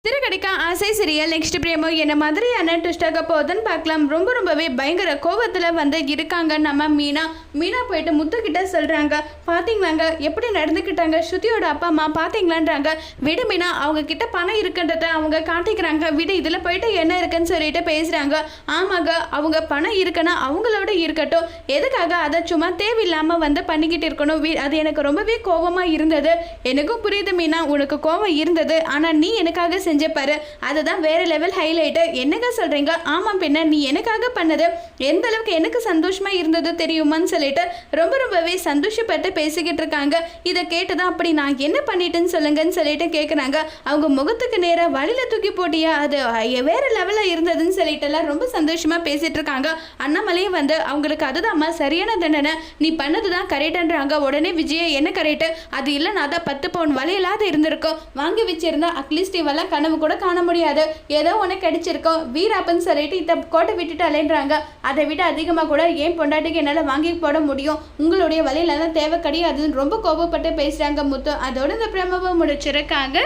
சிறுகடிக்க ஆசை serial next பிரேமோ என்ன மாதிரியான ட்விஸ்டாக போகுதுன்னு பார்க்கலாம். ரொம்பவே பயங்கர கோபத்தில் வந்து இருக்காங்க நம்ம மீனா போயிட்டு முத்துக்கிட்ட சொல்கிறாங்க, பார்த்தீங்களாங்க எப்படி நடந்துக்கிட்டாங்க ஸ்ருதியோட அப்பா அம்மா பார்த்தீங்களான்றாங்க. விடு மீனா, அவங்க கிட்ட பணம் இருக்குன்றத அவங்க காட்டிக்கிறாங்க, விடு இதில் போயிட்டு என்ன இருக்குன்னு சொல்லிட்டு பேசுகிறாங்க. ஆமாங்க, அவங்க பணம் இருக்குன்னா அவங்களோட இருக்கட்டும், எதுக்காக அதை சும்மா தேவையில்லாமல் வந்து பண்ணிக்கிட்டு இருக்கணும். அது எனக்கு ரொம்பவே கோபமாக இருந்தது. எனக்கும் புரியுது மீனா, உனக்கு கோபம் இருந்தது, ஆனால் நீ எனக்காக செஞ்ச பாரு, அதுதான் வேற லெவல் ஹைலைட். என்னங்க சொல்றீங்க? ஆமா, பின்ன நீ எனக்காக பண்ணது எந்த அளவுக்கு எனக்கு சந்தோஷமா இருந்தது தெரியுமான்னு சொல்லிட்டு ரொம்பவே சந்தோஷப்பட்டு பேசிக்கிட்டு இருக்காங்க. இதை கேட்டுதான் அப்படி நான் என்ன பண்ணிட்டேன்னு சொல்லுங்கன்னு சொல்லிட்டு கேட்குறாங்க. அவங்க முகத்துக்கு நேராக வழியில தூக்கி போட்டியா, அது வேற லெவல்ல இருந்ததுன்னு சொல்லிட்டு எல்லாம் ரொம்ப சந்தோஷமா பேசிட்டு இருக்காங்க. அண்ணாமலையும் வந்து அவங்களுக்கு அதுதான்மா சரியான தண்டனை, நீ பண்ணதுதான் கரெக்டுன்றாங்க. உடனே விஜய் என்ன கரெக்டு, அது இல்லைன்னா அதான் 10 பவுன் வலையில்லாத இருந்திருக்கும், வாங்கி வச்சிருந்தா அட்லீஸ்ட் இவெல்லாம் கனவு கூட காண முடியாது, ஏதோ உனக்கு கிடைச்சிருக்கோம் வீராப்பன்னு சொல்லிட்டு இந்த கோட்டை விட்டுட்டு அலைன்றாங்க. அதை விட அதிகமாக கூட ஏன் பொண்டாட்டிக்கு என்னால் வாங்கி போட முடியும், உங்களுடைய வலையில தான் தேவை கிடையாதுன்னு ரொம்ப கோபப்பட்டு பேசுறாங்க முத்து. அதோட இந்த பிரமவை முடிச்சிருக்காங்க.